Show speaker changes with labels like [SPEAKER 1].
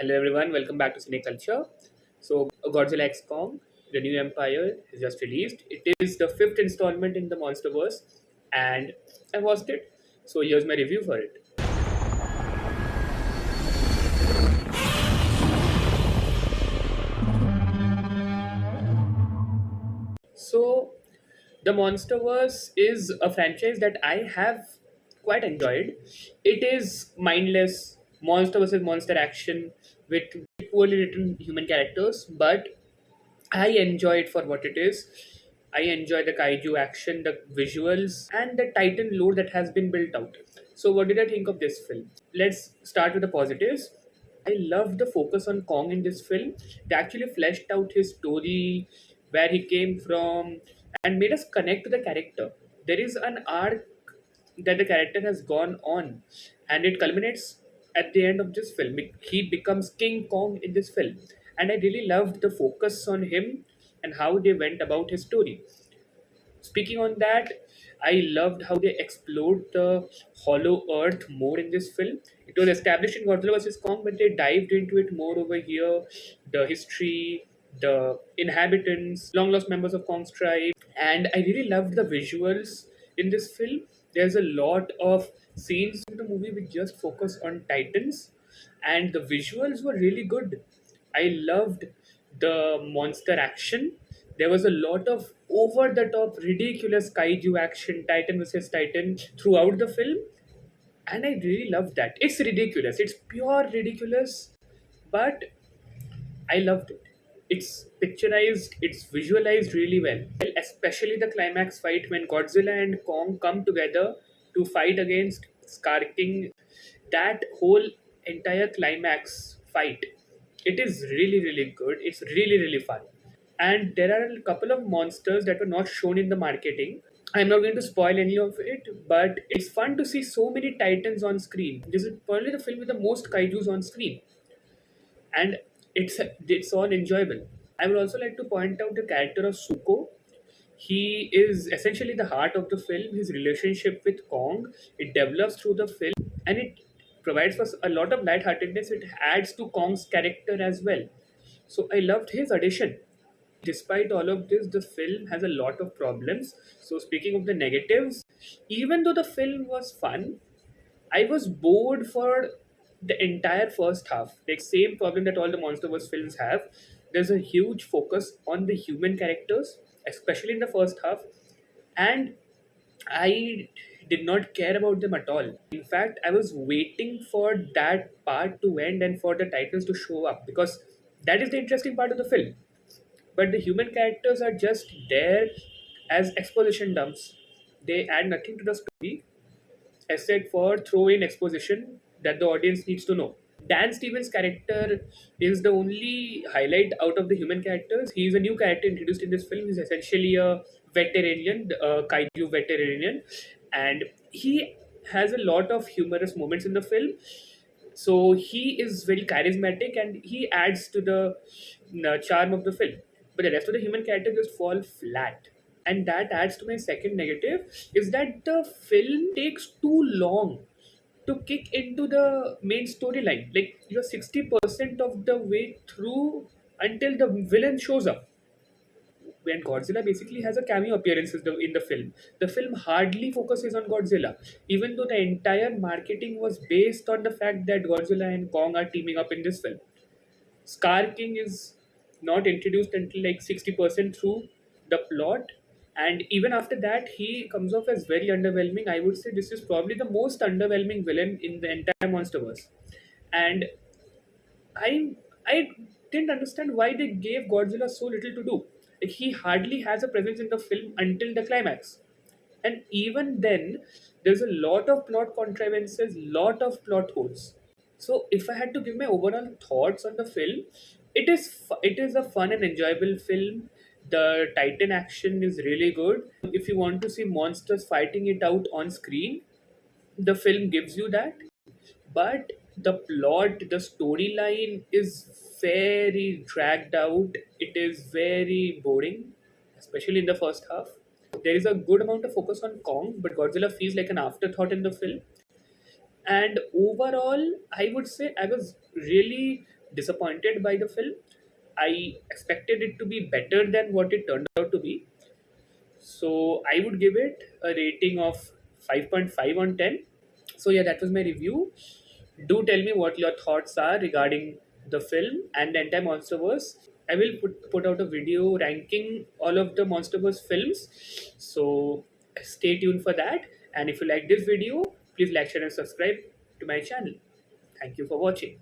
[SPEAKER 1] Hello everyone, welcome back to Cine Culture. So Godzilla X Kong, the new Empire, is just released. It is the fifth installment in the Monsterverse, and I watched it. So here's my review for it. So the Monsterverse is a franchise that I have quite enjoyed. It is mindless monster versus monster action with poorly written human characters, but I enjoy it for what it is. I enjoy the kaiju action, the visuals, and the titan lore that has been built out. So, what did I think of this film? Let's start with the positives. I love the focus on Kong in this film. They actually fleshed out his story, where he came from, and made us connect to the character. There is an arc that the character has gone on, and it culminates at the end of this film. He becomes King Kong in this film, and I really loved the focus on him and how they went about his story. Speaking on that, I loved how they explored the Hollow Earth more in this film. It was established in Godzilla vs Kong, but they dived into it more over here. The history, the inhabitants, long lost members of Kong's tribe, and I really loved the visuals in this film. There's a lot of scenes in the movie which just focus on Titans, and the visuals were really good. I loved the monster action. There was a lot of over the top, ridiculous kaiju action, Titan versus Titan, throughout the film, and I really loved that. It's ridiculous, it's pure ridiculous, but I loved it. It's picturized, it's visualized really well. Especially the climax fight when Godzilla and Kong come together to fight against Scar King. That whole entire climax fight, it is really, really good. It's really, really fun. And there are a couple of monsters that were not shown in the marketing. I'm not going to spoil any of it, but it's fun to see so many titans on screen. This is probably the film with the most kaijus on screen, and it's all enjoyable. I would also like to point out the character of Suko. He is essentially the heart of the film. His relationship with Kong, it develops through the film, and it provides for a lot of lightheartedness. It adds to Kong's character as well. So I loved his addition. Despite all of this, the film has a lot of problems. So speaking of the negatives, even though the film was fun, I was bored for the entire first half. Like same problem that all the Monsterverse films have. There's a huge focus on the human characters, especially in the first half, and I did not care about them at all. In fact, I was waiting for that part to end and for the titles to show up because that is the interesting part of the film. But the human characters are just there as exposition dumps. They add nothing to the story except for throw in exposition that the audience needs to know. Dan Stevens' character is the only highlight out of the human characters. He's a new character introduced in this film. He's essentially a veterinarian, a kaiju veterinarian, and he has a lot of humorous moments in the film. So he is very charismatic and he adds to the charm of the film. But the rest of the human characters just fall flat, and that adds to my second negative, is that the film takes too long to kick into the main storyline. Like you're 60% of the way through until the villain shows up. When Godzilla basically has a cameo appearance in the film. The film hardly focuses on Godzilla, even though the entire marketing was based on the fact that Godzilla and Kong are teaming up in this film. Scar King is not introduced until like 60% through the plot, and even after that, he comes off as very underwhelming. I would say this is probably the most underwhelming villain in the entire Monsterverse, and I didn't understand why they gave Godzilla so little to do. Like, he hardly has a presence in the film until the climax, and even then, there's a lot of plot contrivances, lot of plot holes. So, if I had to give my overall thoughts on the film, it is a fun and enjoyable film. The Titan action is really good. If you want to see monsters fighting it out on screen, the film gives you that. But the plot, the storyline is very dragged out. It is very boring, especially in the first half. There is a good amount of focus on Kong, but Godzilla feels like an afterthought in the film. And overall, I would say I was really disappointed by the film. I expected it to be better than what it turned out to be. So I would give it a rating of 5.5 on 10. So yeah, that was my review. Do tell me what your thoughts are regarding the film and the entire Monsterverse. I will put out a video ranking all of the Monsterverse films. So stay tuned for that. And if you like this video, please like, share, and subscribe to my channel. Thank you for watching.